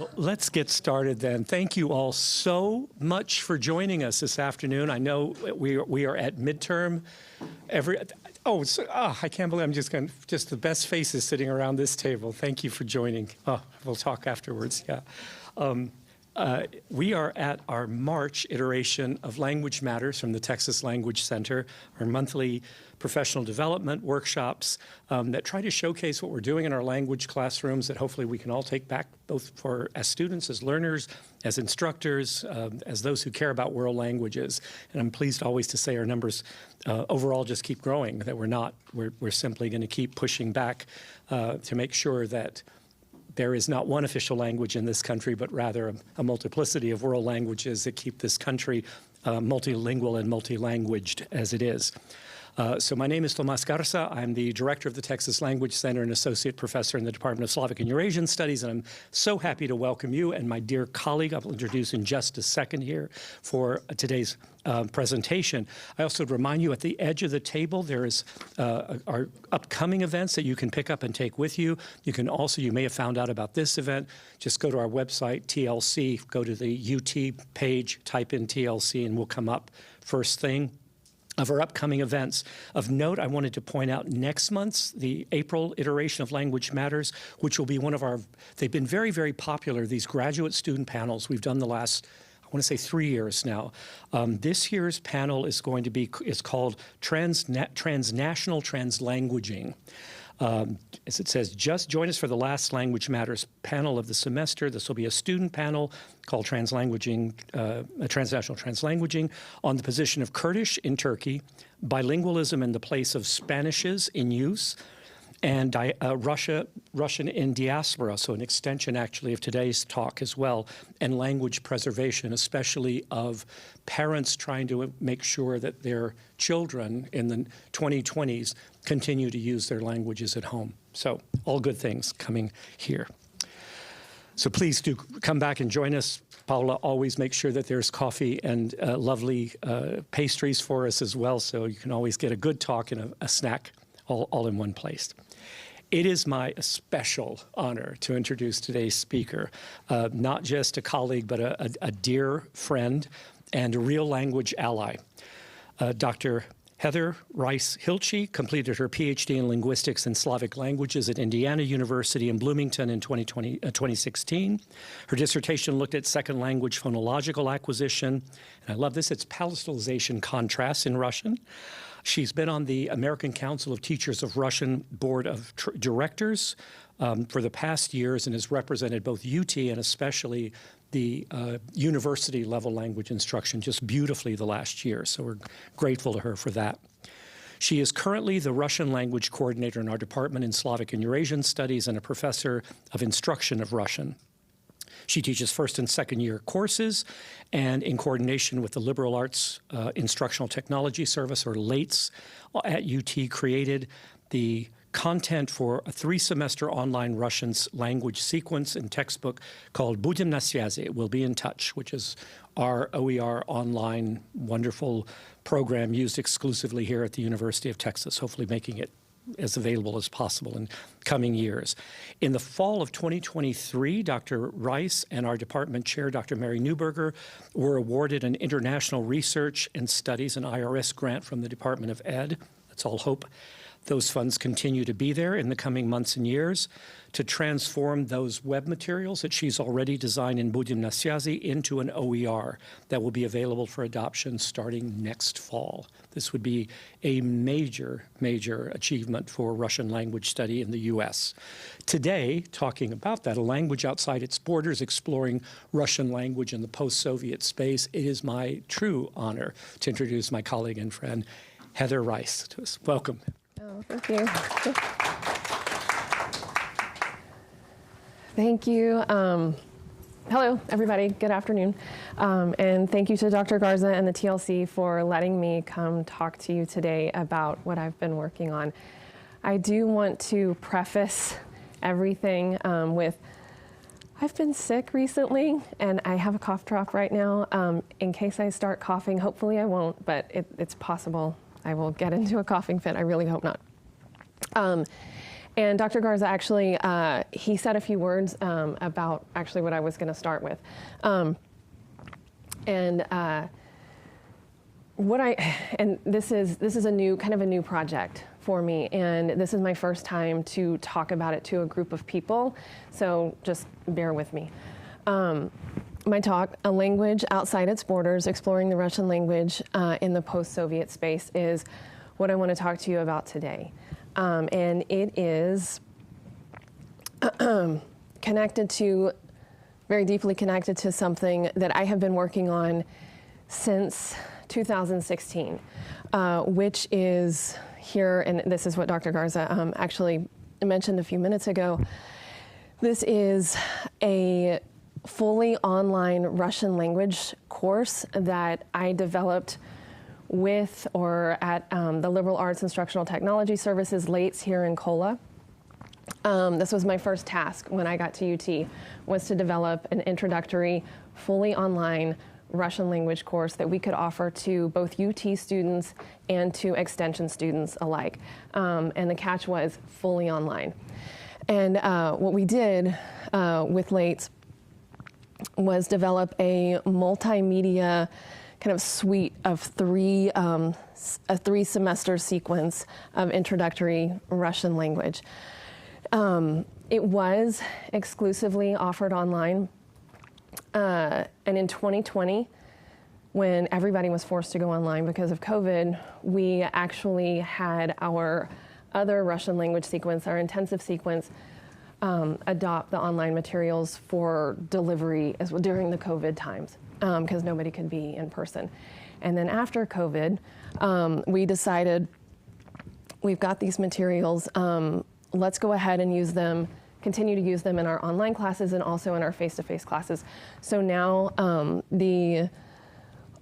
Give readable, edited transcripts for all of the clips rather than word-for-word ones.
Well, let's get started then. Thank you all so much for joining us this afternoon. I know we are at midterm. I can't believe I'm just the best faces sitting around this table. Thank you for joining. We'll talk afterwards. Yeah. We are at our March iteration of Language Matters from the Texas Language Center, our monthly professional development workshops that try to showcase what we're doing in our language classrooms that hopefully we can all take back both as students, as learners, as instructors, as those who care about world languages. And I'm pleased always to say our numbers overall just keep growing, that we're simply going to keep pushing back to make sure that there is not one official language in this country, but rather a multiplicity of world languages that keep this country multilingual and multi-languaged as it is. So my name is Tomas Garza. I'm the director of the Texas Language Center and associate professor in the Department of Slavic and Eurasian Studies, and I'm so happy to welcome you and my dear colleague I'll introduce in just a second here for today's presentation. I also would remind you at the edge of the table there is our upcoming events that you can pick up and take with you. You may have found out about this event. Just go to our website, TLC, go to the UT page, type in TLC, and we'll come up first thing. Of our upcoming events. Of note, I wanted to point out next month's, the April iteration of Language Matters, which will be they've been very, very popular, these graduate student panels we've done the last, I want to say 3 years now. This year's panel is called Transnational Translanguaging. As it says, just join us for the last Language Matters panel of the semester. This will be a student panel called Transnational Translanguaging on the position of Kurdish in Turkey, bilingualism in the place of Spanishes in use, and Russian in diaspora, so an extension actually of today's talk as well, and language preservation, especially of parents trying to make sure that their children in the 2020s continue to use their languages at home. So all good things coming here. So please do come back and join us. Paula always makes sure that there's coffee and lovely pastries for us as well, so you can always get a good talk and a snack all in one place. It is my special honor to introduce today's speaker, not just a colleague, but a dear friend and a real language ally. Dr. Heather Rice Hilchey completed her PhD in linguistics and Slavic languages at Indiana University in Bloomington in 2016. Her dissertation looked at second language phonological acquisition. And I love this, it's palatalization contrasts in Russian. She's been on the American Council of Teachers of Russian Board of Directors for the past years and has represented both UT and especially the university level language instruction just beautifully the last year. So we're grateful to her for that. She is currently the Russian language coordinator in our department in Slavic and Eurasian Studies and a professor of instruction of Russian. She teaches first and second year courses and in coordination with the Liberal Arts Instructional Technology Service, or LATES, at UT created the content for a 3-semester online Russian language sequence and textbook called Budem na sviazi, We'll Be in Touch, which is our OER online wonderful program used exclusively here at the University of Texas, hopefully making it as available as possible in coming years. In the fall of 2023, Dr. Rice and our department chair, Dr. Mary Newberger, were awarded an International Research and Studies, an IRS grant from the Department of Ed. Let's all hope those funds continue to be there in the coming months and years to transform those web materials that she's already designed in Budem na sviazi into an OER that will be available for adoption starting next fall. This would be a major, major achievement for Russian language study in the U.S. Today, talking about that, a language outside its borders, exploring Russian language in the post-Soviet space, it is my true honor to introduce my colleague and friend, Heather Rice, to us. Welcome. Oh, thank you. Thank you. Hello, everybody. Good afternoon. And thank you to Dr. Garza and the TLC for letting me come talk to you today about what I've been working on. I do want to preface everything with, I've been sick recently, and I have a cough drop right now. In case I start coughing, hopefully I won't, but it's possible I will get into a coughing fit. I really hope not. And Dr. Garza actually, he said a few words about actually what I was going to start with. This is a new, kind of a new project for me, and this is my first time to talk about it to a group of people, so just bear with me. My talk, A Language Outside Its Borders, Exploring the Russian Language in the Post-Soviet Space, is what I want to talk to you about today. And it is very deeply connected to something that I have been working on since 2016, which is here, and this is what Dr. Garza actually mentioned a few minutes ago. This is a fully online Russian language course that I developed with or at the Liberal Arts Instructional Technology Services, LATES, here in Kola. This was my first task when I got to UT, was to develop an introductory, fully online Russian language course that we could offer to both UT students and to extension students alike. And the catch was fully online. And what we did with LATES was develop a multimedia kind of suite of a three-semester sequence of introductory Russian language. It was exclusively offered online. And in 2020, when everybody was forced to go online because of COVID, we actually had our other Russian language sequence, our intensive sequence, adopt the online materials for delivery as well during the COVID times, because nobody could be in person. And then after COVID, we decided we've got these materials, let's go ahead and use them, continue to use them in our online classes and also in our face-to-face classes. So now the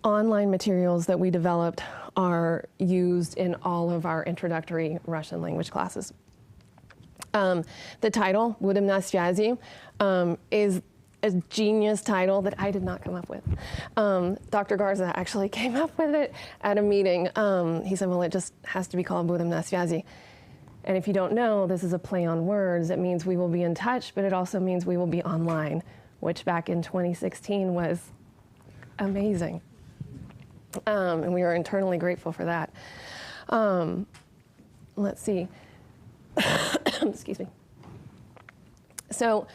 online materials that we developed are used in all of our introductory Russian language classes. The title, Broaden is a genius title that I did not come up with. Dr. Garza actually came up with it at a meeting. He said, well, it just has to be called Broaden. And if you don't know, this is a play on words. It means we will be in touch, but it also means we will be online, which back in 2016 was amazing. And we are internally grateful for that. Let's see. Excuse me. So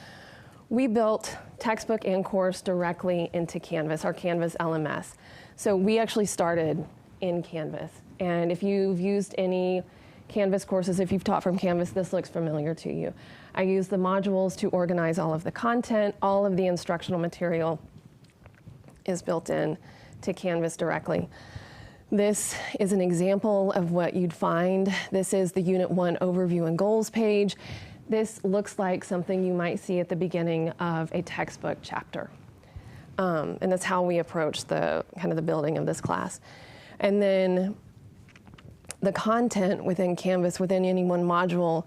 we built textbook and course directly into Canvas, our Canvas LMS. So we actually started in Canvas. And if you've used any Canvas courses, if you've taught from Canvas, this looks familiar to you. I use the modules to organize all of the content. All of the instructional material is built in to Canvas directly. This is an example of what you'd find. This is the Unit 1 overview and goals page. This looks like something you might see at the beginning of a textbook chapter. And that's how we approach the kind of the building of this class. And then the content within Canvas, within any one module,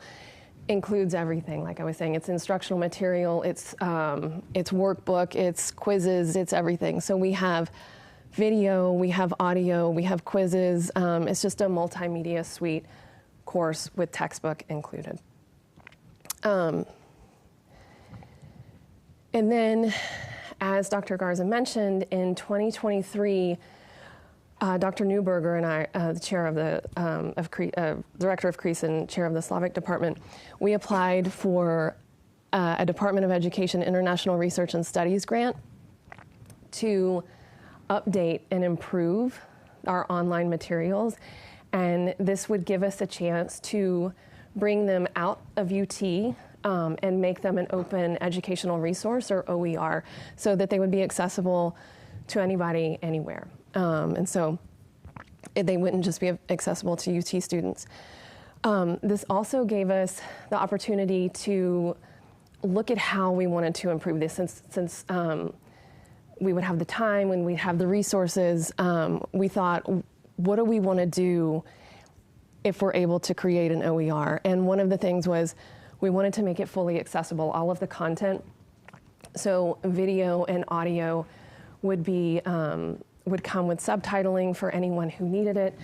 includes everything. Like I was saying, it's instructional material, it's workbook, it's quizzes, it's everything. So we have video, we have audio, we have quizzes. It's just a multimedia suite course with textbook included. And then, as Dr. Garza mentioned, in 2023, Dr. Neuberger and I, the chair of the director of CREASE and chair of the Slavic department, we applied for a Department of Education International Research and Studies grant to update and improve our online materials. And this would give us a chance to bring them out of UT and make them an open educational resource, or OER, so that they would be accessible to anybody, anywhere. And so they wouldn't just be accessible to UT students. This also gave us the opportunity to look at how we wanted to improve this. Since we would have the time, when we'd have the resources, we thought, what do we want to do if we're able to create an OER? And one of the things was we wanted to make it fully accessible, all of the content. So video and audio would be would come with subtitling for anyone who needed it.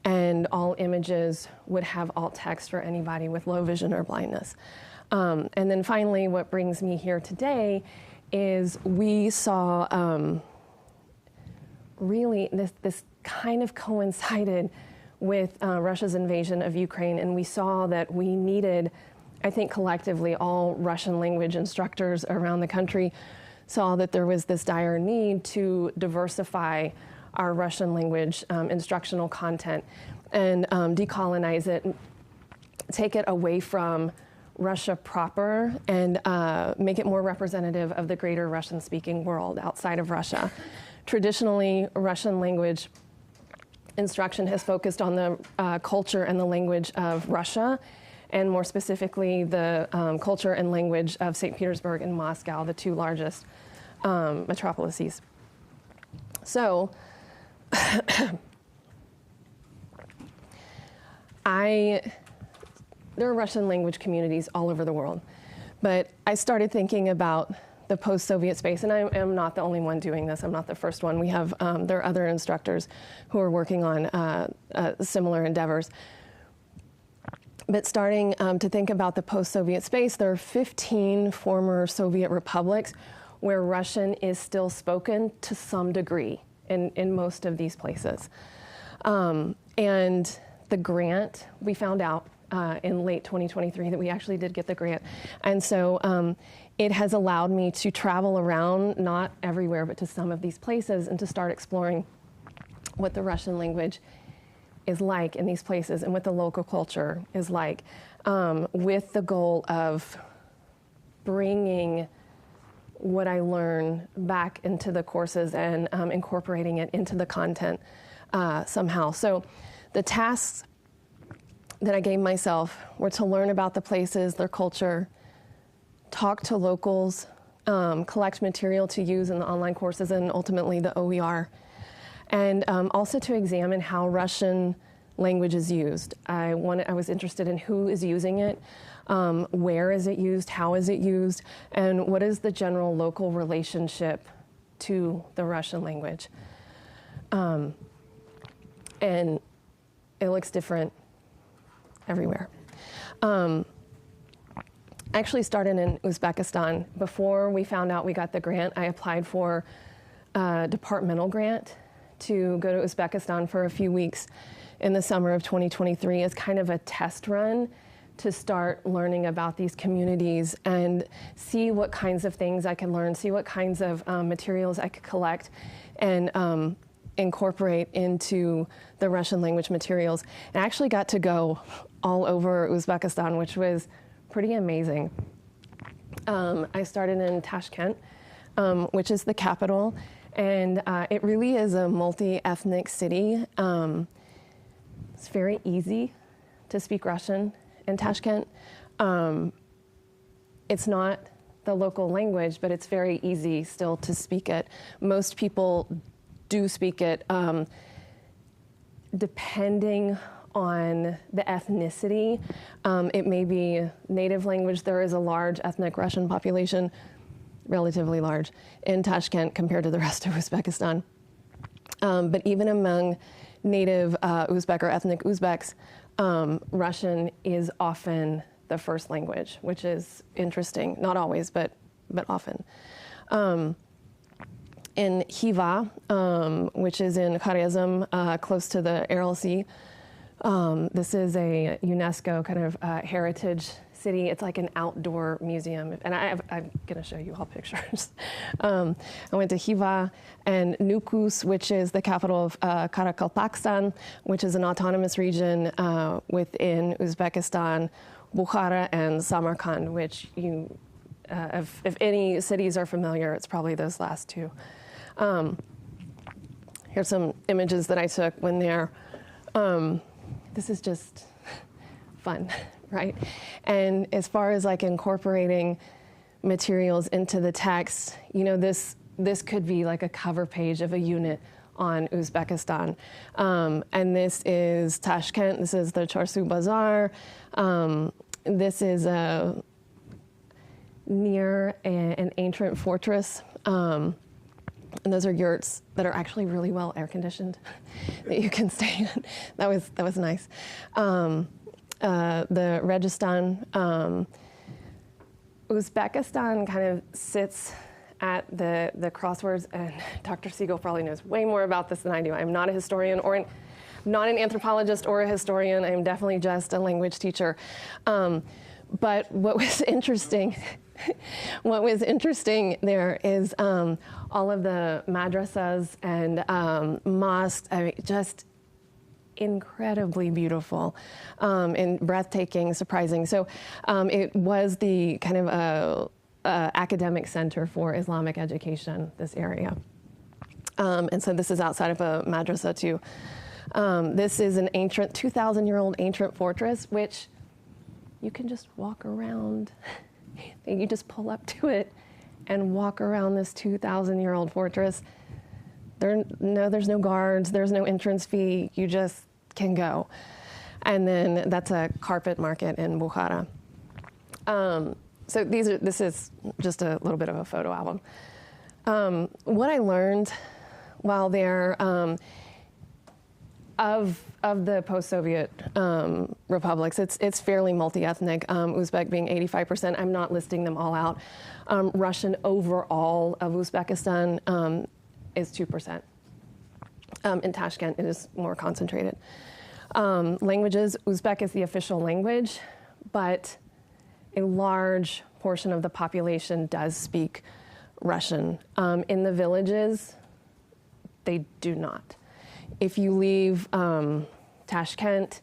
and all images would have alt text for anybody with low vision or blindness. And then finally, what brings me here today is we saw really this kind of coincided with Russia's invasion of Ukraine, and we saw that we needed, I think collectively, all Russian language instructors around the country saw that there was this dire need to diversify our Russian language instructional content and decolonize it, take it away from Russia proper and make it more representative of the greater Russian-speaking world outside of Russia. Traditionally, Russian language instruction has focused on the culture and the language of Russia, and more specifically, the culture and language of St. Petersburg and Moscow, the two largest metropolises. So, there are Russian language communities all over the world, but I started thinking about the post-Soviet space, and I am not the only one doing this. I'm not the first one. We have, there are other instructors who are working on similar endeavors. But starting to think about the post-Soviet space, there are 15 former Soviet republics where Russian is still spoken to some degree in most of these places. And the grant, we found out in late 2023 that we actually did get the grant. And so it has allowed me to travel around, not everywhere, but to some of these places, and to start exploring what the Russian language is like in these places and what the local culture is like, with the goal of bringing what I learn back into the courses and incorporating it into the content somehow. So the tasks that I gave myself were to learn about the places, their culture, talk to locals, collect material to use in the online courses and ultimately the OER, and also to examine how Russian language is used. I was interested in who is using it, where is it used, how is it used, and what is the general local relationship to the Russian language. And it looks different everywhere. I actually started in Uzbekistan. Before we found out we got the grant, I applied for a departmental grant to go to Uzbekistan for a few weeks in the summer of 2023 as kind of a test run to start learning about these communities and see what kinds of things I can learn, see what kinds of materials I could collect and incorporate into the Russian language materials. And I actually got to go all over Uzbekistan, which was pretty amazing. I started in Tashkent, which is the capital, and it really is a multi-ethnic city. It's very easy to speak Russian in Tashkent. It's not the local language, but it's very easy still to speak it. Most people do speak it, depending on the ethnicity. It may be native language. There is a large ethnic Russian population, relatively large, in Tashkent compared to the rest of Uzbekistan. But even among native Uzbek or ethnic Uzbeks, Russian is often the first language, which is interesting. Not always, but often. In Khiva, which is in Khwarezm, close to the Aral Sea, this is a UNESCO kind of heritage city. It's like an outdoor museum. And I'm going to show you all pictures. I went to Khiva and Nukus, which is the capital of Karakalpakstan, which is an autonomous region within Uzbekistan, Bukhara, and Samarkand, which you, if any cities are familiar, it's probably those last two. Here's some images that I took when there. This is just fun, right? And as far as like incorporating materials into the text, you know, this could be like a cover page of a unit on Uzbekistan. And this is Tashkent. This is the Charsu Bazaar. This is near an ancient fortress. And those are yurts that are actually really well air conditioned that you can stay in. That was nice. The Registan, Uzbekistan kind of sits at the crossroads, and Dr. Siegel probably knows way more about this than I do. I'm not a historian or not an anthropologist or a historian. I'm definitely just a language teacher. But what was interesting there is all of the madrasas and mosques, I mean, just incredibly beautiful and breathtaking, surprising. So it was the kind of academic center for Islamic education, this area. And so this is outside of a madrasa too. This is an ancient, 2,000-year-old ancient fortress, which you can just walk around. You just pull up to it and walk around this 2,000-year-old fortress. There's no guards, there's no entrance fee, you just can go. And then that's a carpet market in Bukhara. So this is just a little bit of a photo album. What I learned while there of the post-Soviet republics, it's fairly multi-ethnic, Uzbek being 85%. I'm not listing them all out. Russian overall of Uzbekistan is 2%. In Tashkent, it is more concentrated. Languages, Uzbek is the official language, but a large portion of the population does speak Russian. In the villages, they do not. If you leave Tashkent,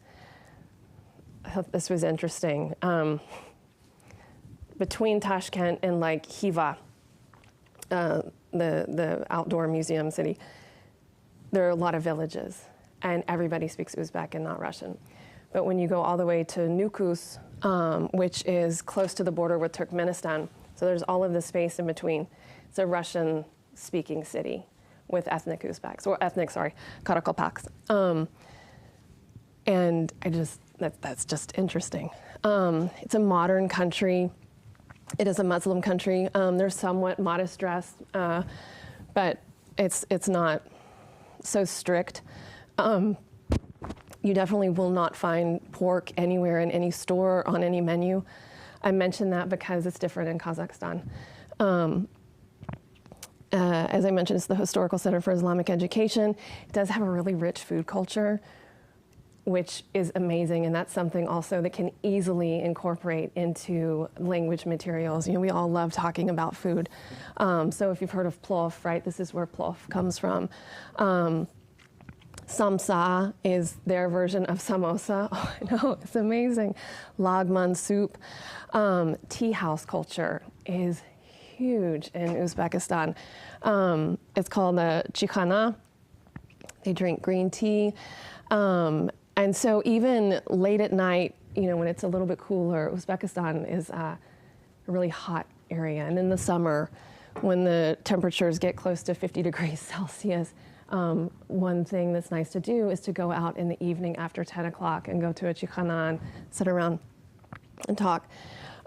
I thought this was interesting. Between Tashkent and like Khiva, the outdoor museum city, there are a lot of villages, and everybody speaks Uzbek and not Russian. But when you go all the way to Nukus, which is close to the border with Turkmenistan, so there's all of the space in between. It's a Russian-speaking city with ethnic Uzbeks, or Karakalpaks. And that's just interesting. It's a modern country. It is a Muslim country. They're somewhat modest dressed, but it's not so strict. You definitely will not find pork anywhere in any store on any menu. I mention that because it's different in Kazakhstan. As I mentioned, it's the Historical Center for Islamic Education. It does have a really rich food culture, which is amazing, and that's something also that can easily incorporate into language materials. You know, we all love talking about food. So if you've heard of plov, right, this is where plov comes from. Samsa is their version of samosa. Oh, I know, it's amazing. Lagman soup. Tea house culture is huge in Uzbekistan. It's called the chikhana. They drink green tea. And so even late at night, you know, when it's a little bit cooler, Uzbekistan is a really hot area. And in the summer, when the temperatures get close to 50 degrees Celsius, one thing that's nice to do is to go out in the evening after 10 o'clock and go to a chikhana and sit around and talk.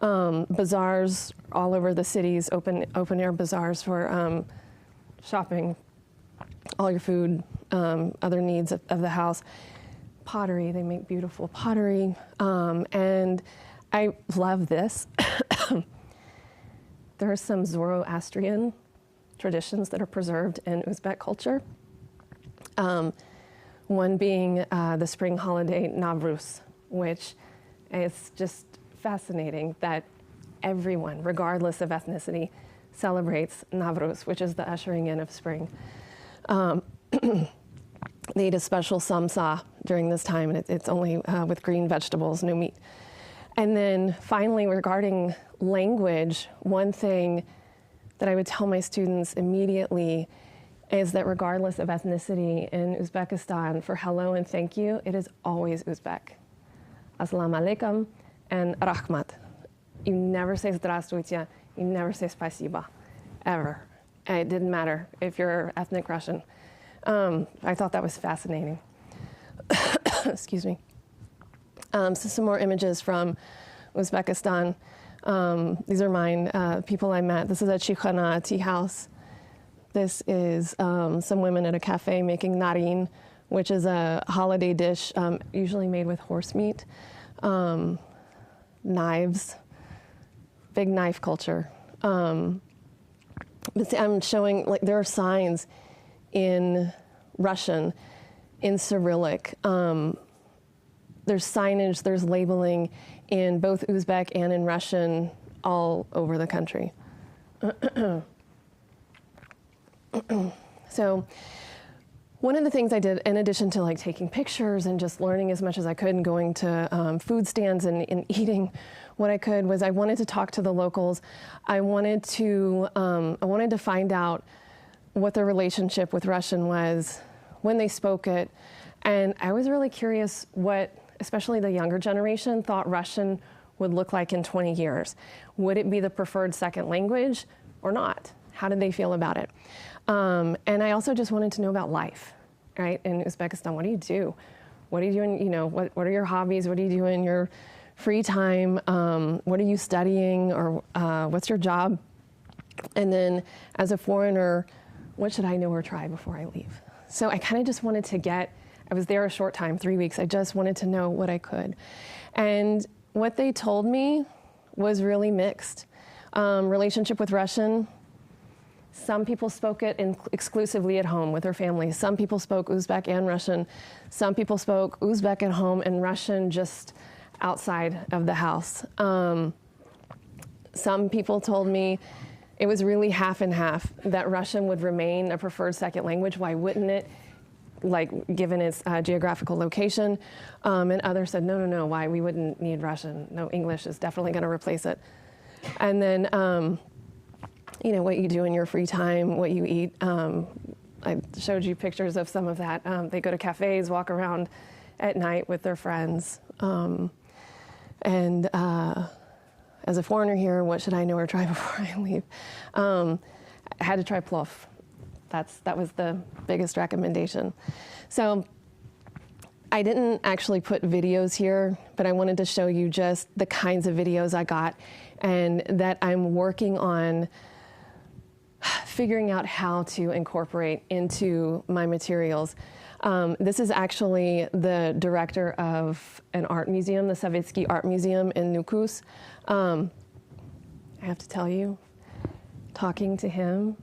Bazaars all over the cities, open air bazaars for shopping, all your food, other needs of the house. Pottery, they make beautiful pottery. And I love this. There are some Zoroastrian traditions that are preserved in Uzbek culture. One being the spring holiday Navruz, which is just fascinating that everyone, regardless of ethnicity, celebrates Navruz, which is the ushering in of spring. They eat a special samsa during this time, and it's only with green vegetables, no meat. And then finally, regarding language, one thing that I would tell my students immediately is that regardless of ethnicity in Uzbekistan, for hello and thank you, it is always Uzbek. Assalamu alaikum and rahmat. You never say здравствуйте, you never say спасибо, ever. And it didn't matter if you're ethnic Russian. I thought that was fascinating. Excuse me. So some more images from Uzbekistan. These are mine, people I met. This is a chikhana, tea house. This is some women at a cafe making narin, which is a holiday dish usually made with horse meat. Knives, big knife culture. But I'm showing, like, there are signs in Russian, in Cyrillic. There's signage, there's labeling in both Uzbek and in Russian all over the country. So one of the things I did, in addition to like taking pictures and just learning as much as I could and going to food stands and eating what I could, was I wanted to talk to the locals. I wanted to find out what their relationship with Russian was when they spoke it. And I was really curious what, especially the younger generation, thought Russian would look like in 20 years. Would it be the preferred second language or not? How did they feel about it? And I also just wanted to know about life, right? In Uzbekistan, what do you do? What are you doing? You know, what are your hobbies? What do you do in your free time? What are you studying? Or what's your job? And then as a foreigner, what should I know or try before I leave? So I kind of just wanted to I was there a short time, 3 weeks. I just wanted to know what I could. And what they told me was really mixed. Relationship with Russian. Some people spoke it exclusively at home with their families. Some people spoke Uzbek and Russian. Some people spoke Uzbek at home and Russian just outside of the house. Some people told me it was really half and half, that Russian would remain a preferred second language. Why wouldn't it, like, given its geographical location? And others said, no, why? We wouldn't need Russian. No, English is definitely going to replace it. And then, you know, what you do in your free time, what you eat. I showed you pictures of some of that. They go to cafes, walk around at night with their friends. As a foreigner here, what should I know or try before I leave? I had to try plov. That was the biggest recommendation. So I didn't actually put videos here, but I wanted to show you just the kinds of videos I got and that I'm working on figuring out how to incorporate into my materials. This is actually the director of an art museum, the Sovietsky Art Museum in Nukus. I have to tell you, talking to him,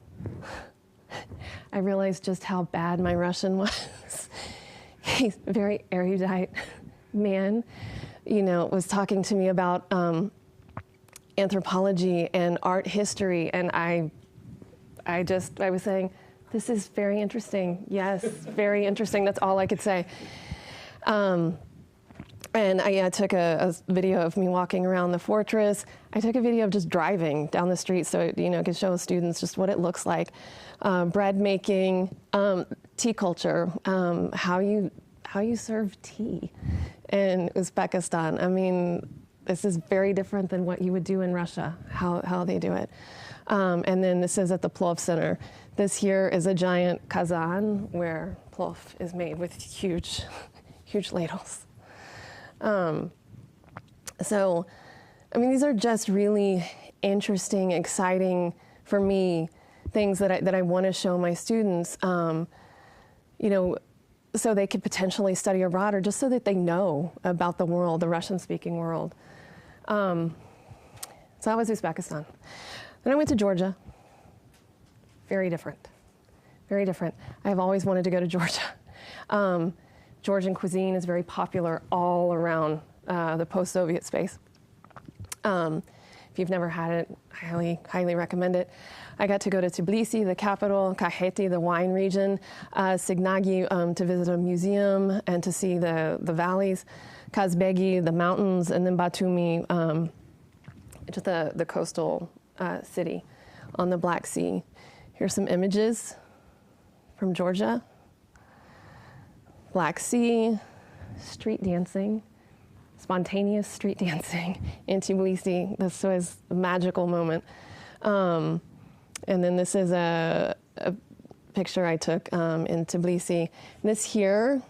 I realized just how bad my Russian was. He's a very erudite man, you know, was talking to me about anthropology and art history, and I was saying, this is very interesting. Yes, very interesting. That's all I could say. And I took a video of me walking around the fortress. I took a video of just driving down the street so, you know, I could show students just what it looks like. Bread making, tea culture, how you serve tea in Uzbekistan. I mean, this is very different than what you would do in Russia, how they do it. And then this is at the plov center. This here is a giant kazan where plov is made with huge ladles. So, I mean, these are just really interesting, exciting, for me, things that I want to show my students, you know, so they could potentially study abroad or just so that they know about the world, the Russian-speaking world. So that was Uzbekistan. Then I went to Georgia. Very different. Very different. I've always wanted to go to Georgia. Georgian cuisine is very popular all around the post-Soviet space. If you've never had it, I highly recommend it. I got to go to Tbilisi, the capital, Kakheti, the wine region, Signagi to visit a museum and to see the valleys, Kazbegi, the mountains, and then Batumi, just the coastal city on the Black Sea. Here's some images from Georgia. Black Sea, street dancing, spontaneous street dancing in Tbilisi. This was a magical moment. And then this is a picture I took in Tbilisi. This here,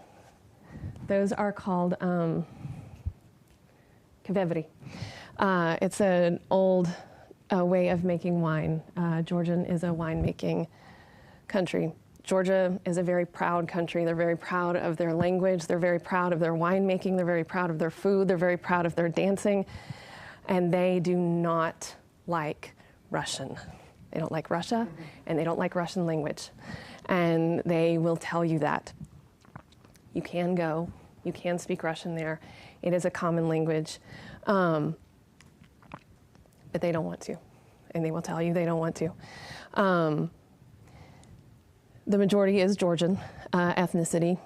those are called kavevri. It's an old way of making wine. Georgian is a winemaking country. Georgia is a very proud country. They're very proud of their language. They're very proud of their winemaking. They're very proud of their food. They're very proud of their dancing. And they do not like Russian. They don't like Russia, and they don't like Russian language. And they will tell you that. You can go. You can speak Russian there. It is a common language. But they don't want to. And they will tell you they don't want to. The majority is Georgian ethnicity.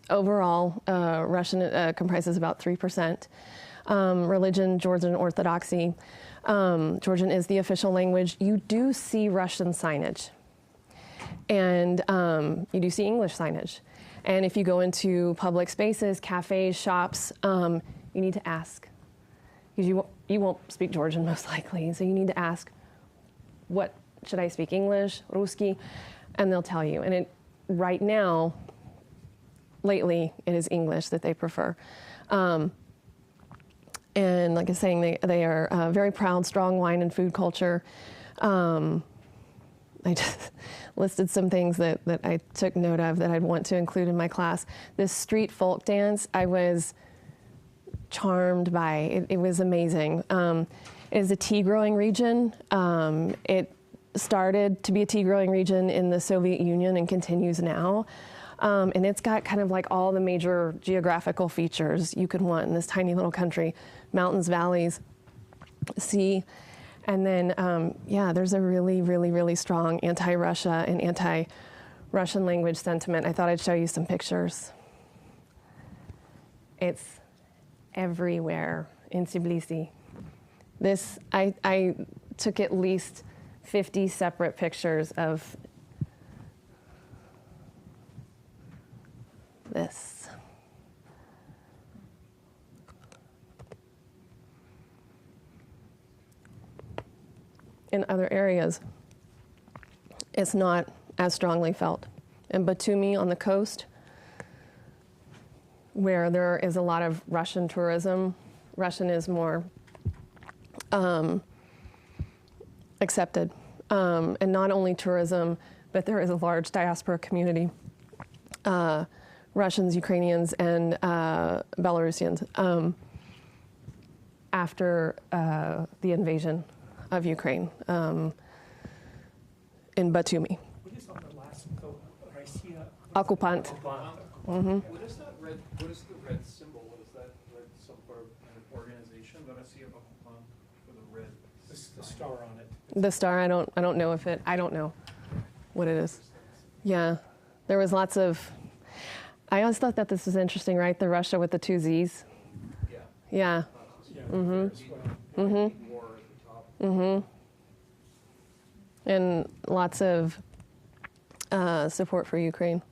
Overall, Russian comprises about 3%. Religion, Georgian Orthodoxy. Georgian is the official language. You do see Russian signage. And you do see English signage. And if you go into public spaces, cafes, shops, you need to ask. Because you won't speak Georgian most likely. So you need to ask, what should I speak, English, Ruski? And they'll tell you. And right now, lately, it is English that they prefer. And like I was saying, they are very proud, strong wine and food culture. I just listed some things that I took note of that I'd want to include in my class. This street folk dance, I was charmed by. It was amazing. It is a tea growing region. It started to be a tea growing region in the Soviet Union and continues now. And it's got kind of like all the major geographical features you could want in this tiny little country: mountains, valleys, sea. And then, there's a really, really, really strong anti-Russia and anti-Russian language sentiment. I thought I'd show you some pictures. It's everywhere in Tbilisi. This, I took at least 50 separate pictures of this. In other areas, it's not as strongly felt. In Batumi on the coast, where there is a lot of Russian tourism, Russian is more accepted. And not only tourism, but there is a large diaspora community, Russians, Ukrainians, and Belarusians, after the invasion of Ukraine in Batumi. What is on the last Occupant. Mm-hmm. What is that red? What is the red symbol? What is that red? Some sort of an organization? Россия Occupant with a red. The star on it. The star. I don't know if it. I don't know what it is. Yeah, there was lots of. I always thought that this was interesting, right? The Russia with the two Z's. Yeah. Yeah. Mm-hmm. Mm-hmm. War at the top. Mm-hmm. And lots of support for Ukraine.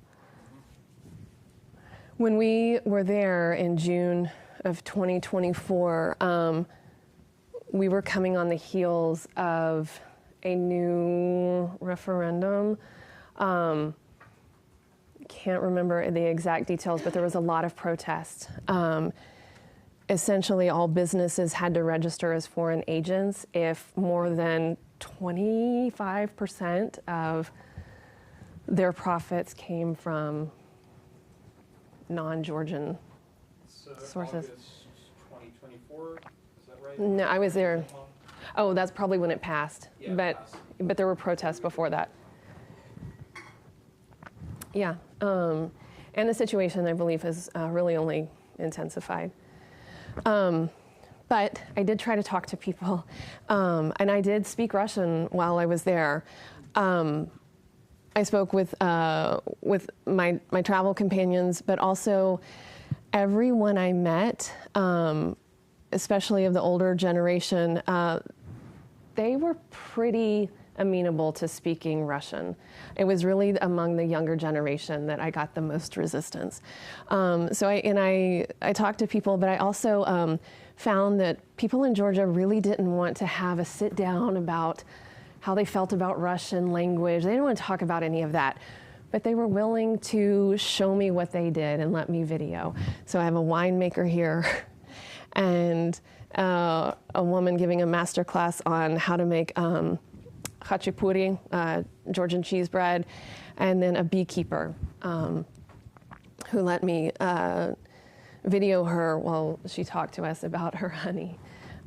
When we were there in June of 2024, we were coming on the heels of a new referendum. Can't remember the exact details, but there was a lot of protest. Essentially, all businesses had to register as foreign agents if more than 25% of their profits came from non-Georgian sources. August 2024, is that right? No, I was there. Oh, that's probably when it passed. Yeah, but there were protests before that. Yeah, and the situation, I believe, has really only intensified. But I did try to talk to people, and I did speak Russian while I was there. I spoke with my travel companions, but also everyone I met, especially of the older generation, they were pretty amenable to speaking Russian. It was really among the younger generation that I got the most resistance. So I talked to people, but I also found that people in Georgia really didn't want to have a sit down about how they felt about Russian language. They didn't want to talk about any of that, but they were willing to show me what they did and let me video. So I have a winemaker here and a woman giving a master class on how to make khachapuri, Georgian cheese bread, and then a beekeeper who let me video her while she talked to us about her honey.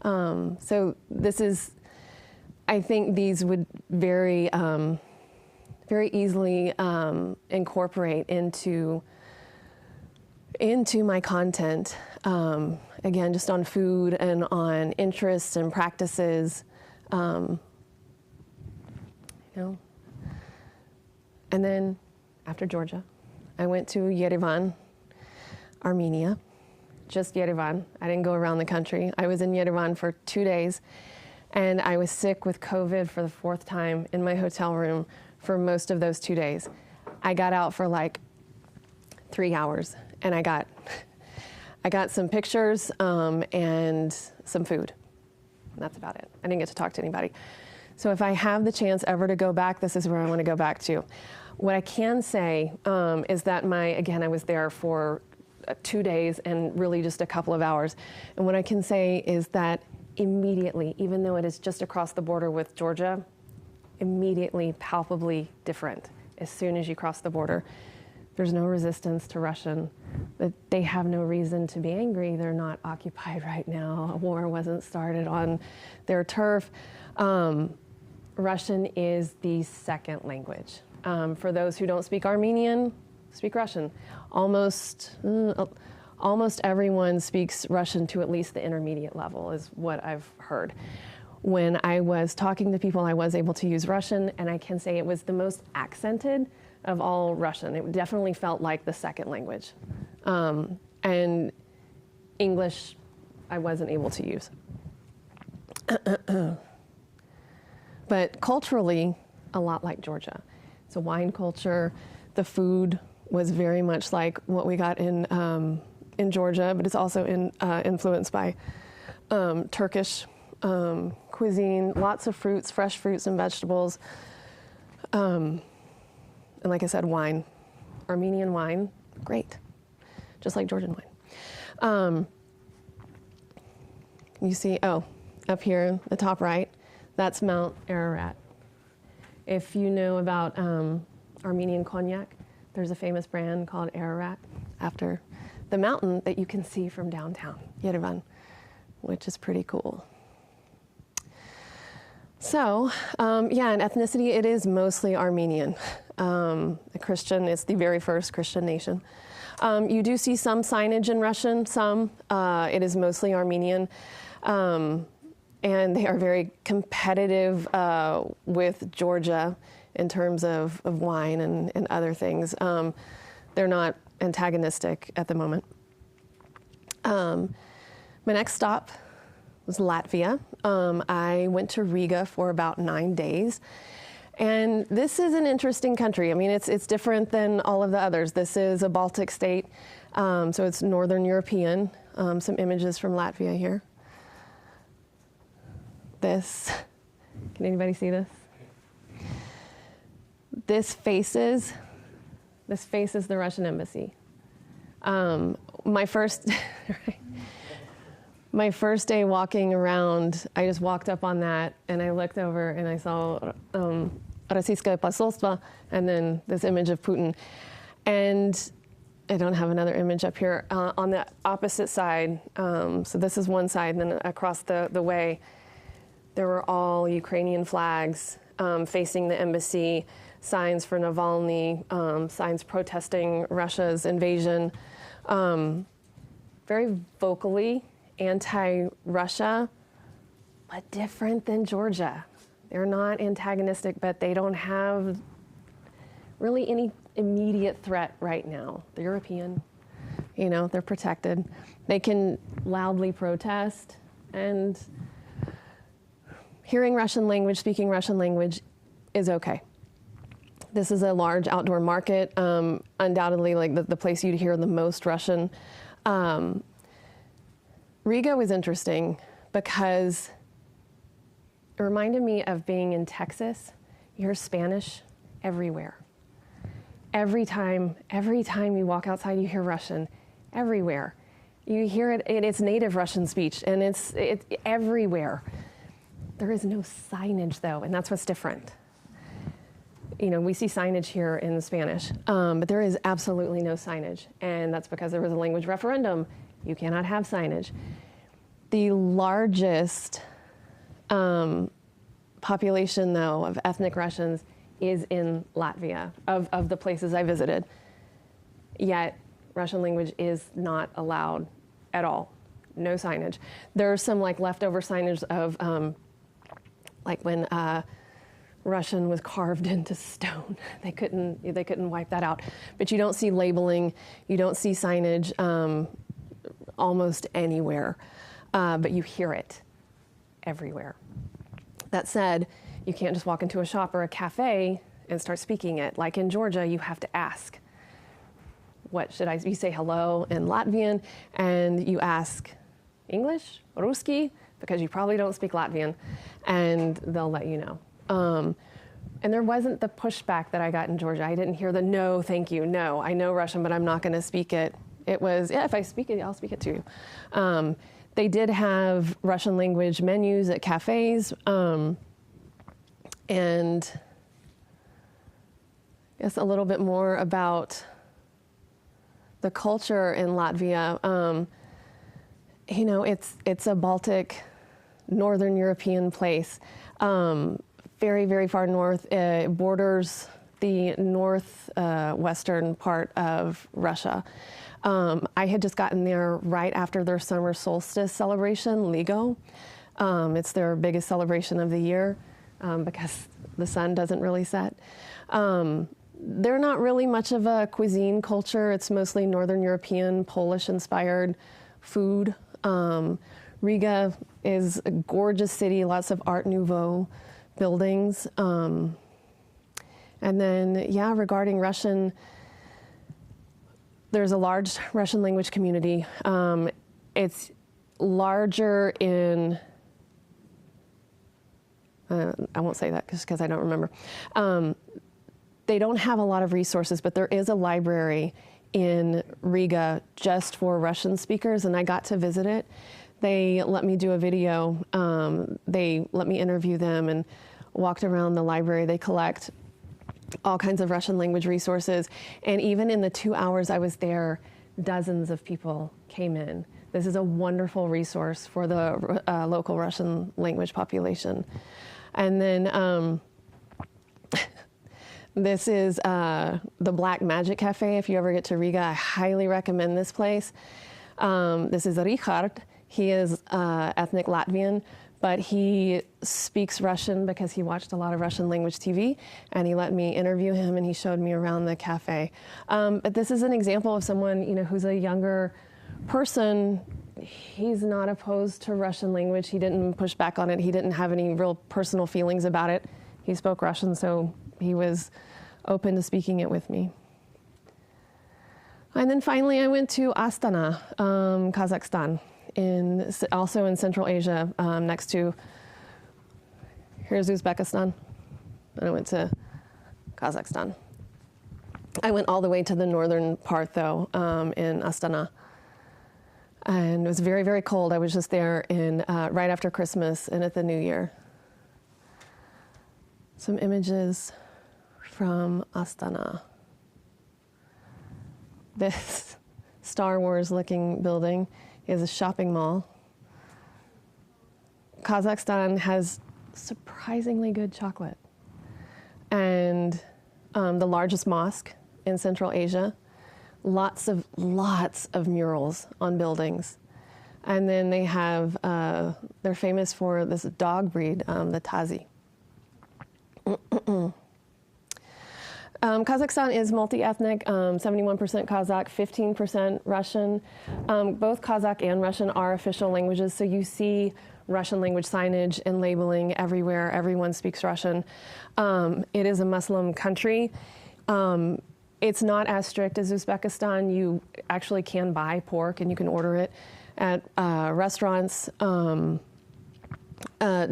So this is, I think these would very easily incorporate into my content. Again, just on food and on interests and practices. And then after Georgia, I went to Yerevan, Armenia, just Yerevan. I didn't go around the country. I was in Yerevan for 2 days, and I was sick with COVID for the 4th time in my hotel room for most of those 2 days. I got out for like 3 hours, and I got some pictures and some food. And that's about it. I didn't get to talk to anybody. So if I have the chance ever to go back, this is where I want to go back to. What I can say is that I was there for 2 days and really just a couple of hours. And what I can say is that immediately, even though it is just across the border with Georgia, immediately palpably different as soon as you cross the border. There's no resistance to Russian. But they have no reason to be angry. They're not occupied right now. A war wasn't started on their turf. Russian is the second language. For those who don't speak Armenian, speak Russian. Almost everyone speaks Russian to at least the intermediate level, is what I've heard. When I was talking to people, I was able to use Russian, and I can say it was the most accented of all Russian. It definitely felt like the second language. And English, I wasn't able to use. But culturally, a lot like Georgia. It's a wine culture. The food was very much like what we got in Georgia, but it's also influenced by Turkish cuisine, lots of fruits, fresh fruits and vegetables. And like I said, wine. Armenian wine, great. Just like Georgian wine. You see, up here, the top right, that's Mount Ararat. If you know about Armenian cognac, there's a famous brand called Ararat after the mountain that you can see from downtown Yerevan, which is pretty cool. So, in ethnicity, it is mostly Armenian. Christian, it's the very first Christian nation. You do see some signage in Russian, some. It is mostly Armenian. And they are very competitive with Georgia in terms of wine and other things. They're not antagonistic at the moment. My next stop was Latvia. I went to Riga for about 9 days. And this is an interesting country. I mean, it's different than all of the others. This is a Baltic state, so it's Northern European. Some images from Latvia here. Can anybody see this? This faces the Russian embassy. My first day walking around, I just walked up on that and I looked over and I saw Российское посольство and then this image of Putin. And I don't have another image up here. On the opposite side, so this is one side, and then across the way, there were all Ukrainian flags facing the embassy, signs for Navalny, signs protesting Russia's invasion. Very vocally anti-Russia, but different than Georgia. They're not antagonistic, but they don't have really any immediate threat right now. They're European, they're protected. They can loudly protest, and hearing Russian language, speaking Russian language is okay. This is a large outdoor market, undoubtedly like the place you'd hear the most Russian. Riga was interesting because it reminded me of being in Texas. You hear Spanish everywhere. Every time you walk outside, you hear Russian everywhere. You hear it, it's native Russian speech, and it's everywhere. There is no signage, though, and that's what's different. You know, we see signage here in Spanish, but there is absolutely no signage, and that's because there was a language referendum. You cannot have signage. The largest population, though, of ethnic Russians is in Latvia, of the places I visited. Yet, Russian language is not allowed at all. No signage. There's some like leftover signage of like when Russian was carved into stone. They couldn't wipe that out. But you don't see labeling. You don't see signage almost anywhere. But you hear it everywhere. That said, you can't just walk into a shop or a cafe and start speaking it. Like in Georgia, you have to ask. What should I? You say hello in Latvian, and you ask English, Ruski, because you probably don't speak Latvian, and they'll let you know. And there wasn't the pushback that I got in Georgia. I didn't hear the no, thank you, no, I know Russian, but I'm not going to speak it. It was, yeah, if I speak it, I'll speak it to you. They did have Russian language menus at cafes, and I guess a little bit more about the culture in Latvia. You know, it's a Baltic, Northern European place, very, very far north. It borders the northwestern part of Russia. I had just gotten there right after their summer solstice celebration, Ligo. It's their biggest celebration of the year because the sun doesn't really set. They're not really much of a cuisine culture. It's mostly Northern European, Polish-inspired food. Riga is a gorgeous city, lots of Art Nouveau buildings. And then, yeah, regarding Russian, there's a large Russian language community. It's larger in, I won't say that just because I don't remember. They don't have a lot of resources, but there is a library in Riga just for Russian speakers, and I got to visit it. They let me do a video. They let me interview them and walked around the library. They collect all kinds of Russian language resources. And even in the 2 hours I was there, dozens of people came in. This is a wonderful resource for the local Russian language population. And then this is the Black Magic Cafe. If you ever get to Riga, I highly recommend this place. This is Richard. He is ethnic Latvian, but he speaks Russian because he watched a lot of Russian language TV, and he let me interview him, and he showed me around the cafe. But this is an example of someone, you know, who's a younger person. He's not opposed to Russian language. He didn't push back on it. He didn't have any real personal feelings about it. He spoke Russian, so he was open to speaking it with me. And then finally, I went to Astana, Kazakhstan, also in Central Asia, next to, here's Uzbekistan, and I went to Kazakhstan. I went all the way to the northern part, though, in Astana. And it was very, very cold. I was just there right after Christmas and at the New Year. Some images from Astana. This Star Wars looking building is a shopping mall. Kazakhstan has surprisingly good chocolate. And the largest mosque in Central Asia. Lots of murals on buildings. And then they have, they're famous for this dog breed, the Tazi. Kazakhstan is multi-ethnic, 71% Kazakh, 15% Russian. Both Kazakh and Russian are official languages, so you see Russian language signage and labeling everywhere. Everyone speaks Russian. It is a Muslim country. It's not as strict as Uzbekistan. You actually can buy pork and you can order it at restaurants.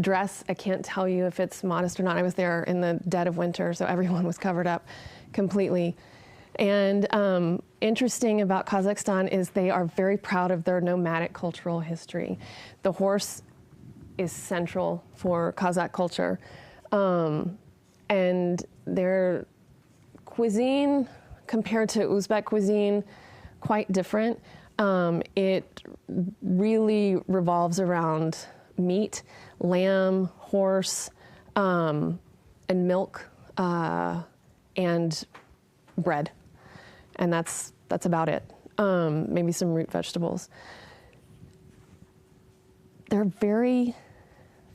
Dress, I can't tell you if it's modest or not. I was there in the dead of winter, so everyone was covered up completely. And interesting about Kazakhstan is they are very proud of their nomadic cultural history. The horse is central for Kazakh culture. And their cuisine, compared to Uzbek cuisine, quite different. It really revolves around meat, lamb, horse, and milk, and bread. And that's about it. Maybe some root vegetables. They're very,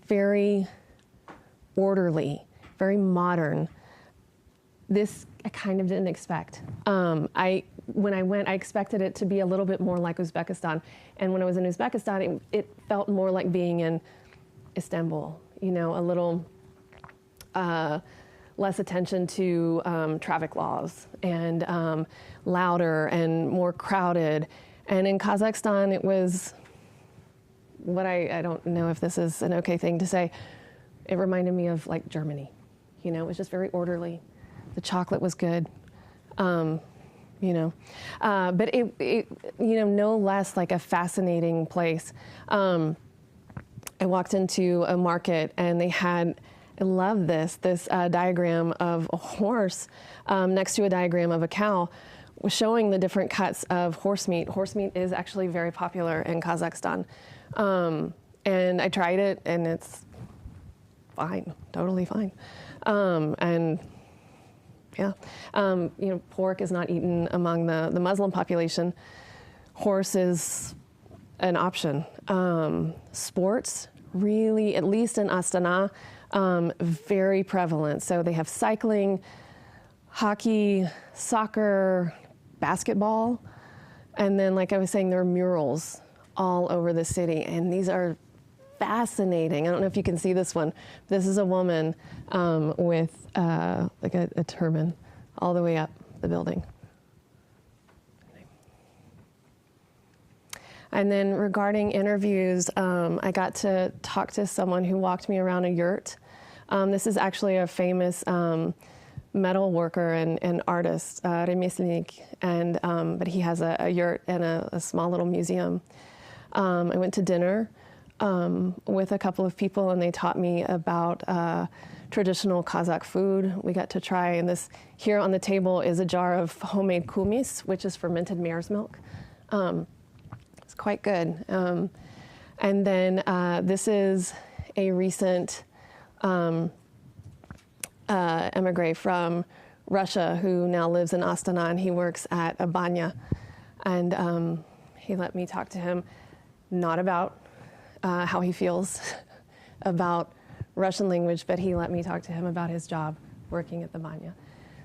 very orderly, very modern. This I kind of didn't expect. When I went, I expected it to be a little bit more like Uzbekistan. And when I was in Uzbekistan, it felt more like being in Istanbul, you know, a little less attention to traffic laws, and louder and more crowded. And in Kazakhstan, it was what I don't know if this is an okay thing to say. It reminded me of like Germany, you know, it was just very orderly. The chocolate was good, you know, but it, you know, no less like a fascinating place. I walked into a market and they had, I love this diagram of a horse next to a diagram of a cow, showing the different cuts of horse meat. Horse meat is actually very popular in Kazakhstan. And I tried it and it's fine, totally fine. And yeah, you know, pork is not eaten among the Muslim population. Horse is an option. Sports, really, at least in Astana, very prevalent. So they have cycling, hockey, soccer, basketball, and then, like I was saying, there are murals all over the city, and these are fascinating. I don't know if you can see this one. This is a woman with like a turban all the way up the building. And then regarding interviews, I got to talk to someone who walked me around a yurt. This is actually a famous metal worker and artist, Remeslenik, and but he has a yurt and a small little museum. I went to dinner with a couple of people, and they taught me about traditional Kazakh food. We got to try, and this here on the table is a jar of homemade kumis, which is fermented mare's milk. It's quite good. And then this is a recent emigre from Russia who now lives in Astana, and he works at a banya. And he let me talk to him, not about how he feels about Russian language, but he let me talk to him about his job working at the banya.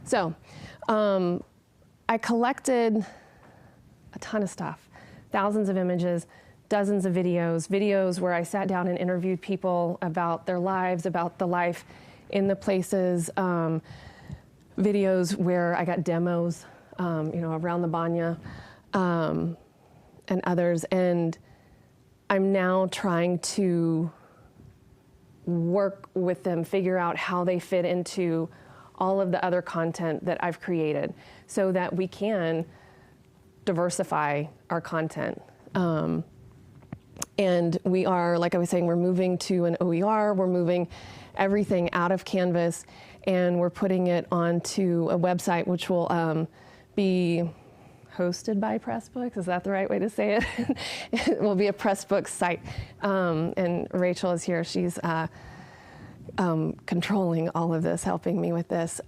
So I collected a ton of stuff, thousands of images, dozens of videos where I sat down and interviewed people about their lives, about the life in the places, videos where I got demos, you know, around the banya, and others. And I'm now trying to work with them, figure out how they fit into all of the other content that I've created so that we can diversify our content. And we are, like I was saying, we're moving to an OER, we're moving everything out of Canvas, and we're putting it onto a website which will be hosted by Pressbooks. Is that the right way to say it? It will be a Pressbooks site. And Rachel is here. She's controlling all of this, helping me with this.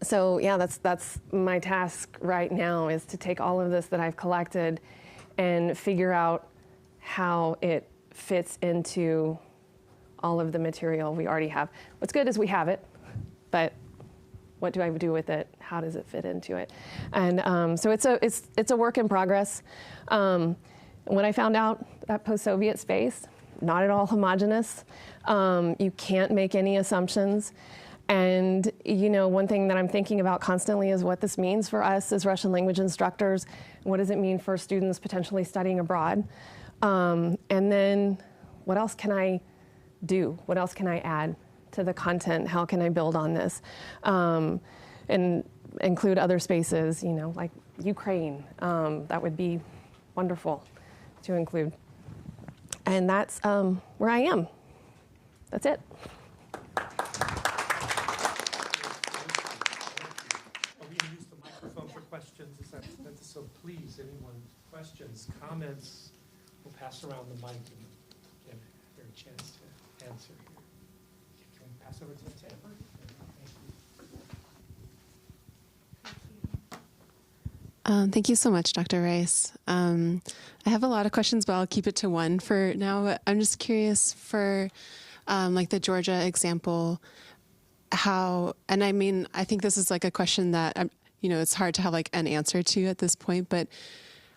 So yeah, that's my task right now, is to take all of this that I've collected and figure out how it fits into all of the material we already have. What's good is we have it, but what do I do with it? How does it fit into it? And so it's a work in progress. When I found out that post-Soviet space, not at all homogenous. You can't make any assumptions. And, you know, one thing that I'm thinking about constantly is what this means for us as Russian language instructors. What does it mean for students potentially studying abroad? And then what else can I do? What else can I add to the content? How can I build on this? And include other spaces, you know, like Ukraine. That would be wonderful to include. And that's where I am. That's it. Are we going to use the microphone for questions? So please, anyone, questions, comments, we'll pass around the mic and give her a chance to answer here. Can we pass over to Tamara? Thank you so much, Dr. Rice. I have a lot of questions, but I'll keep it to one for now. But I'm just curious for like the Georgia example, how, and I mean, I think this is like a question that, it's hard to have like an answer to at this point, but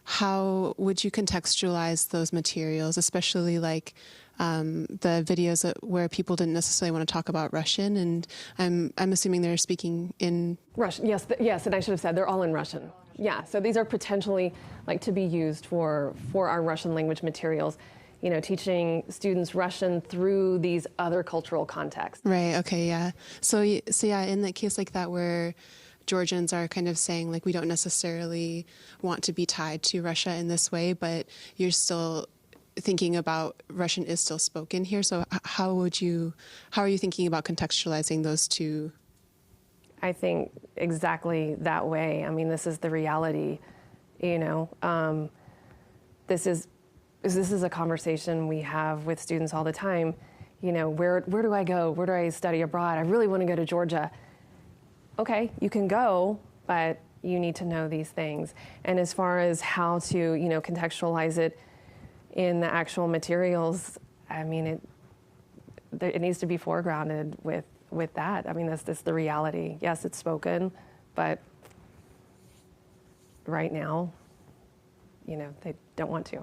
how would you contextualize those materials, especially like the videos where people didn't necessarily want to talk about Russian, and I'm assuming they're speaking in Russian. Yes, yes, and I should have said they're all in Russian. Yeah, so these are potentially like to be used for our Russian language materials, teaching students Russian through these other cultural contexts. Right. Okay. Yeah. So yeah, in that case like that where Georgians are kind of saying like we don't necessarily want to be tied to Russia in this way, but you're still thinking about Russian is still spoken here. So how are you thinking about contextualizing those two? I think exactly that way. I mean, this is the reality, this is a conversation we have with students all the time. Where do I go? Where do I study abroad? I really want to go to Georgia. Okay, you can go, but you need to know these things. And as far as how to, contextualize it in the actual materials, I mean, it needs to be foregrounded with that. I mean, that's the reality. Yes, it's spoken, but right now, they don't want to.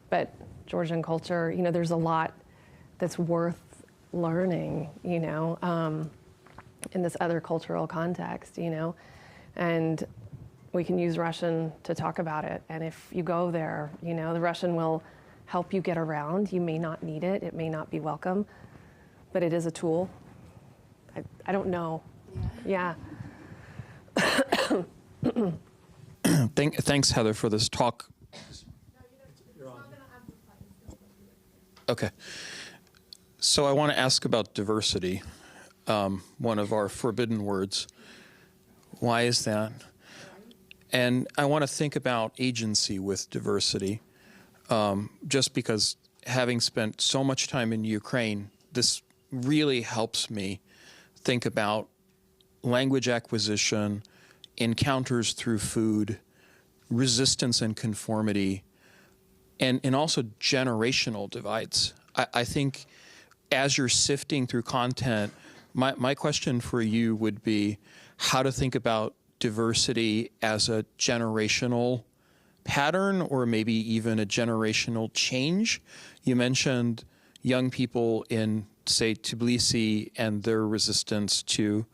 But Georgian culture, there's a lot that's worth learning, in this other cultural context, and we can use Russian to talk about it. And if you go there, the Russian will help you get around. You may not need it. It may not be welcome, but it is a tool. I don't know. Yeah. Thanks, Heather, for this talk. Okay. So I want to ask about diversity, one of our forbidden words. Why is that? And I want to think about agency with diversity, just because having spent so much time in Ukraine, this really helps me think about language acquisition, encounters through food, resistance and conformity, and also generational divides. I think as you're sifting through content, my question for you would be how to think about diversity as a generational pattern or maybe even a generational change. You mentioned young people in, say, Tbilisi and their resistance to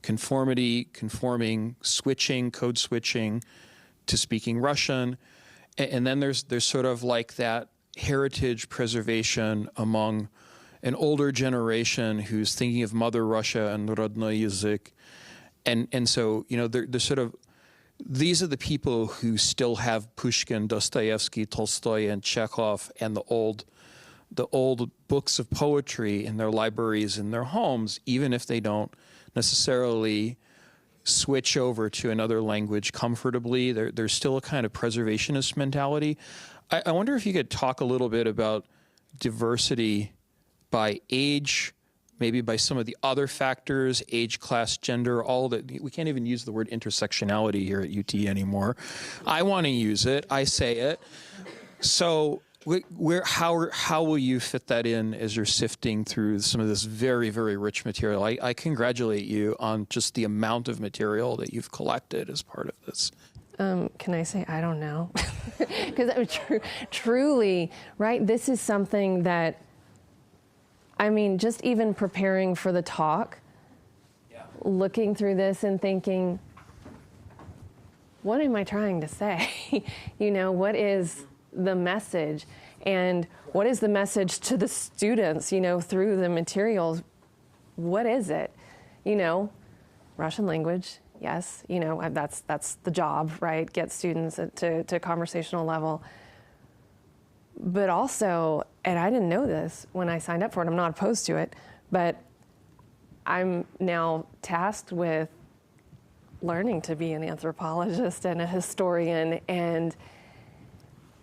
conformity, conforming, switching, code switching to speaking Russian. And then there's sort of like that heritage preservation among an older generation who's thinking of Mother Russia and Rodnoy Yazyk. And so, they're sort of, these are the people who still have Pushkin, Dostoevsky, Tolstoy, and Chekhov, and the old books of poetry in their libraries in their homes, even if they don't necessarily switch over to another language comfortably. There's still a kind of preservationist mentality. I wonder if you could talk a little bit about diversity by age, maybe by some of the other factors, age, class, gender, all that. We can't even use the word intersectionality here at UT anymore. I want to use it. I say it. So how will you fit that in as you're sifting through some of this very, very rich material? I congratulate you on just the amount of material that you've collected as part of this. Can I say I don't know? Because truly, right, this is something that, I mean, just even preparing for the talk, looking through this and thinking, what am I trying to say? What is the message? And what is the message to the students, through the materials? What is it? Russian language, yes, that's the job, right? Get students to conversational level. But also, and I didn't know this when I signed up for it, I'm not opposed to it, but I'm now tasked with learning to be an anthropologist and a historian, and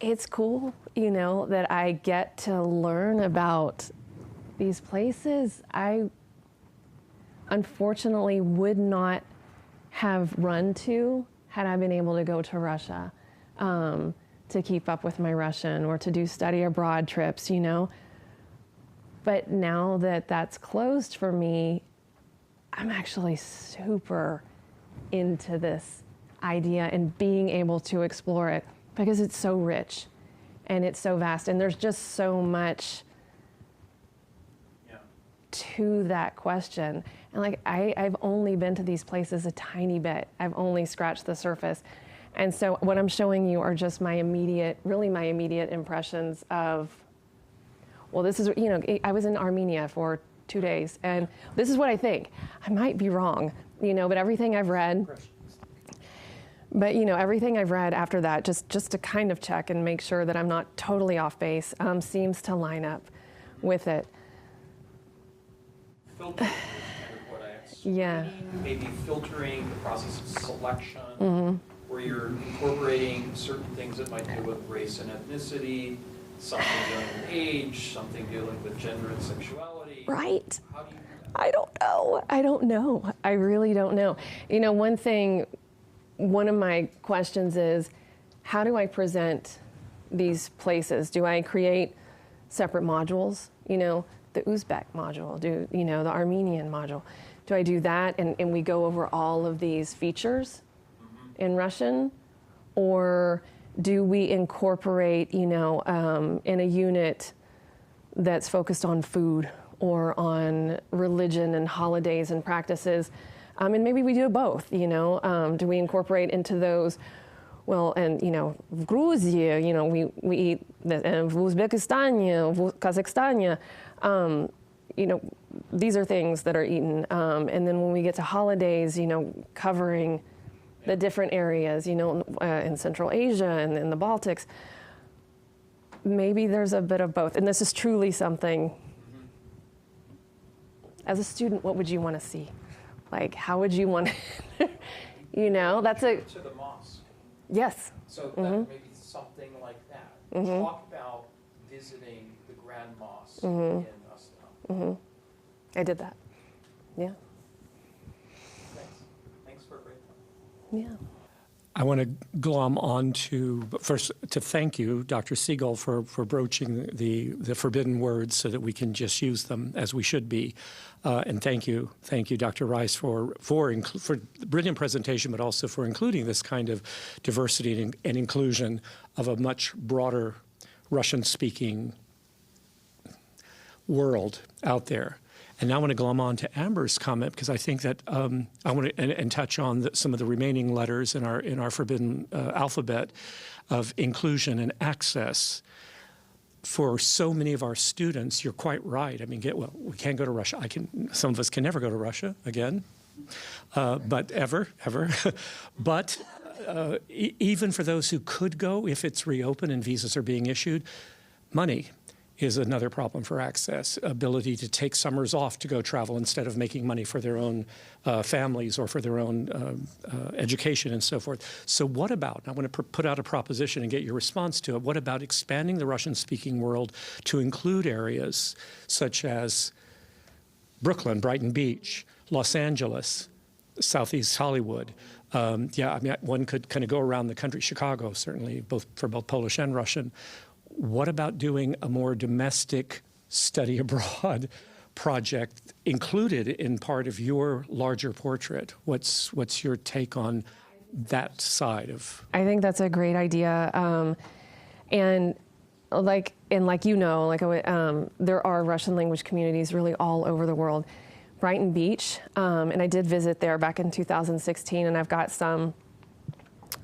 it's cool, you know, that I get to learn about these places I unfortunately would not have run to had I been able to go to Russia to keep up with my Russian or to do study abroad trips, you know. But now that that's closed for me, I'm actually super into this idea and being able to explore it because it's so rich and it's so vast and there's just so much to that question. And like I've only been to these places a tiny bit. I've only scratched the surface. And so what I'm showing you are just my immediate impressions of, well, this is, you know, I was in Armenia for 2 days and this is what I think. I might be wrong, you know, but everything I've read, after that, just to kind of check and make sure that I'm not totally off base, seems to line up with it. Filtering is kind of what I explained. Yeah. Maybe filtering the process of selection, where you're incorporating certain things that might deal with race and ethnicity, something dealing with age, something dealing with gender and sexuality. Right. How do you do that? I don't know. I really don't know. You know, one of my questions is, how do I present these places? Do I create separate modules? You know, the Uzbek module, the Armenian module. Do I do that and we go over all of these features in Russian? Or do we incorporate, in a unit that's focused on food or on religion and holidays and practices? And maybe we do both, do we incorporate into those, well, and, в Грузии, we eat, в Uzbekistan, в Kazakhstan, these are things that are eaten. And then when we get to holidays, covering the different areas, in Central Asia and in the Baltics, maybe there's a bit of both. And this is truly something, as a student, what would you want to see? Like, how would you want to, that's a... To the mosque. Yes. So that maybe something like that. Talk about visiting the Grand Mosque in Astana. I did that. Yeah. Thanks for a great time. Yeah. I want to glom on to, first, to thank you, Dr. Siegel, for broaching the forbidden words so that we can just use them as we should be. And thank you, Dr. Rice, for the brilliant presentation, but also for including this kind of diversity and inclusion of a much broader Russian-speaking world out there. And now I want to glom on to Amber's comment because I think that I want to and touch on some of the remaining letters in our forbidden alphabet of inclusion and access. For so many of our students, you're quite right. I mean, we can't go to Russia. Some of us can never go to Russia again, but ever. But even for those who could go, if it's reopened and visas are being issued, money is another problem for access, ability to take summers off to go travel instead of making money for their own families or for their own education and so forth. So what about, I want to put out a proposition and get your response to it, what about expanding the Russian-speaking world to include areas such as Brooklyn, Brighton Beach, Los Angeles, Southeast Hollywood? One could kind of go around the country, Chicago certainly, for both Polish and Russian. What about doing a more domestic study abroad project included in part of your larger portrait? What's your take on that side of? I think that's a great idea. There are Russian language communities really all over the world. Brighton Beach, and I did visit there back in 2016, and I've got some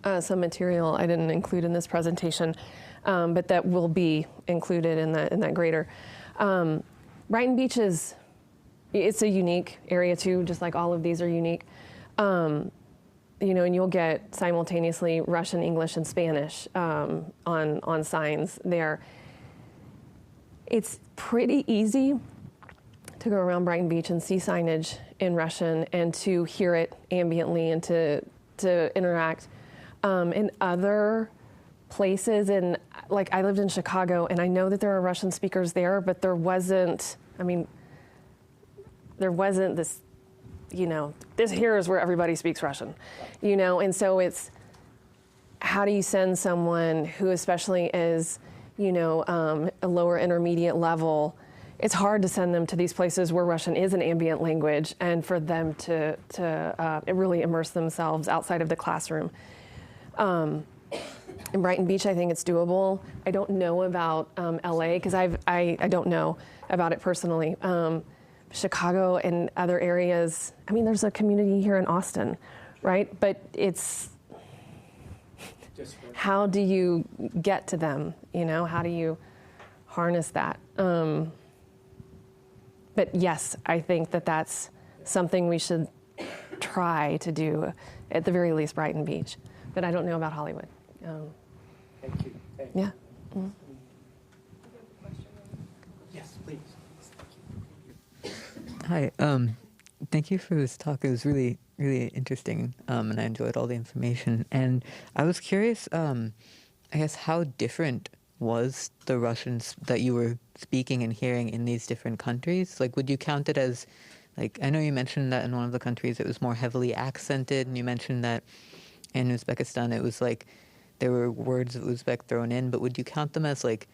material I didn't include in this presentation. But that will be included in that greater. Brighton Beach it's a unique area too, just like all of these are unique. And you'll get simultaneously Russian, English, and Spanish on signs there. It's pretty easy to go around Brighton Beach and see signage in Russian and to hear it ambiently and to interact. In other places, and like I lived in Chicago, and I know that there are Russian speakers there, but there wasn't this, this here is where everybody speaks Russian, and so it's, how do you send someone who especially is, a lower intermediate level? It's hard to send them to these places where Russian is an ambient language and for them to really immerse themselves outside of the classroom. In Brighton Beach, I think it's doable. I don't know about LA because I don't know about it personally. Chicago and other areas, there's a community here in Austin, right? But it's, how do you get to them? How do you harness that? But yes, I think that that's something we should try to do, at the very least, Brighton Beach. But I don't know about Hollywood. Thank you. Yeah. Mm-hmm. Yes, please. Hi. Thank you for this talk. It was really, really interesting, and I enjoyed all the information. And I was curious, I guess, how different was the Russian that you were speaking and hearing in these different countries? Like, would you count it as, like, I know you mentioned that in one of the countries it was more heavily accented, and you mentioned that in Uzbekistan it was like there were words of Uzbek thrown in, but would you count them as, like,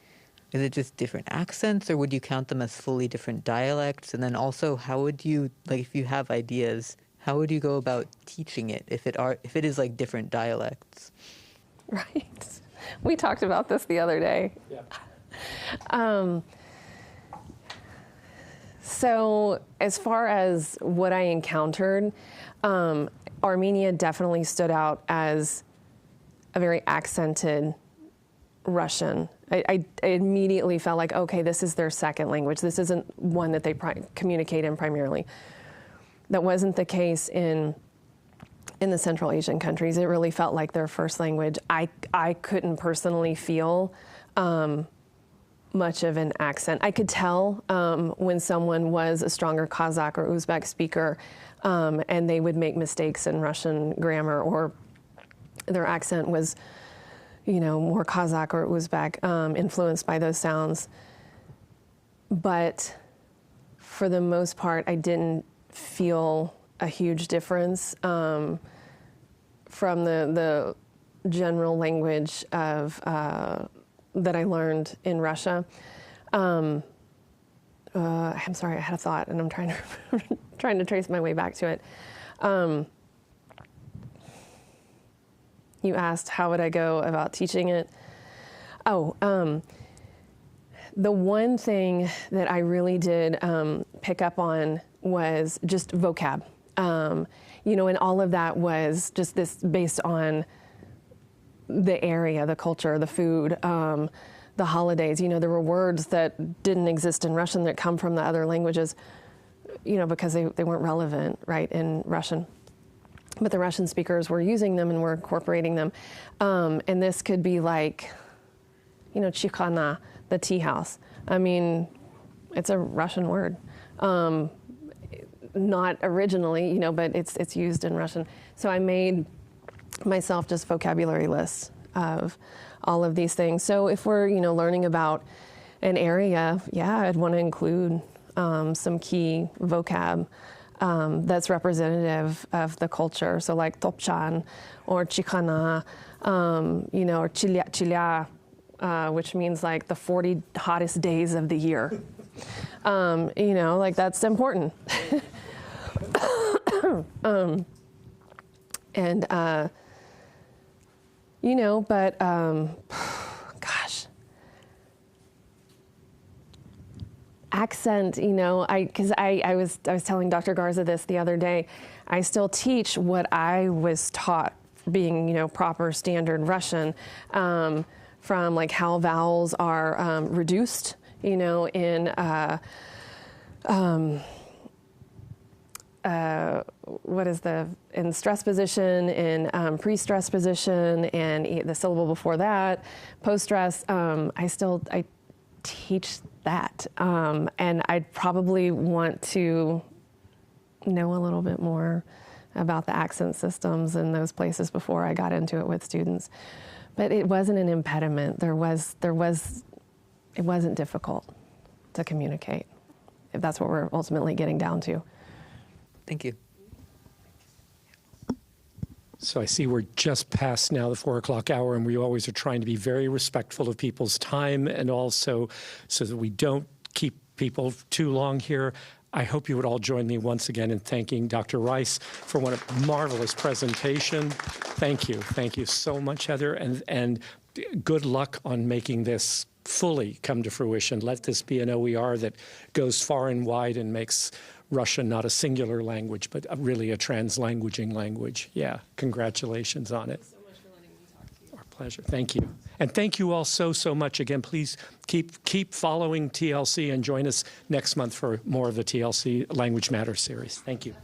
is it just different accents, or would you count them as fully different dialects? And then also, how would you, like, if you have ideas, how would you go about teaching it if it is like different dialects? Right. We talked about this the other day. Yeah. So as far as what I encountered, Armenia definitely stood out as a very accented Russian. I immediately felt like, okay, this is their second language. This isn't one that they communicate in primarily. That wasn't the case in the Central Asian countries. It really felt like their first language. I couldn't personally feel much of an accent. I could tell when someone was a stronger Kazakh or Uzbek speaker, and they would make mistakes in Russian grammar, or their accent was, more Kazakh or Uzbek, influenced by those sounds. But for the most part, I didn't feel a huge difference from the general language of that I learned in Russia. I'm sorry, I had a thought, and I'm trying to trace my way back to it. You asked how would I go about teaching it. The one thing that I really did pick up on was just vocab. And all of that was just this based on the area, the culture, the food, the holidays. There were words that didn't exist in Russian that come from the other languages, because they weren't relevant, right, in Russian. But the Russian speakers were using them and were incorporating them. And this could be like, chikhana, the tea house. It's a Russian word. Not originally, but it's used in Russian. So I made myself just vocabulary lists of all of these things. So if we're, learning about an area, I'd want to include some key vocab that's representative of the culture. So like topchan or chikhana, or chilia, which means like the 40 hottest days of the year. That's important. Gosh, accent, because I was telling Dr. Garza this the other day. I still teach what I was taught being, proper standard Russian, from like how vowels are reduced, in in stress position, in pre-stress position, and the syllable before that, post-stress. I teach that. And I'd probably want to know a little bit more about the accent systems in those places before I got into it with students. But it wasn't an impediment. It wasn't difficult to communicate, if that's what we're ultimately getting down to. Thank you. So I see we're just past now the 4 o'clock hour, and we always are trying to be very respectful of people's time, and also so that we don't keep people too long here. I hope you would all join me once again in thanking Dr. Rice for one marvelous presentation. Thank you. Thank you so much, Heather, and good luck on making this fully come to fruition. Let this be an OER that goes far and wide and makes Russian not a singular language, but really a translanguaging language. Yeah, congratulations on it. Thank you so much for letting me talk to you. Our pleasure. Thank you. And thank you all so much. Again, please keep following TLC and join us next month for more of the TLC Language Matters series. Thank you.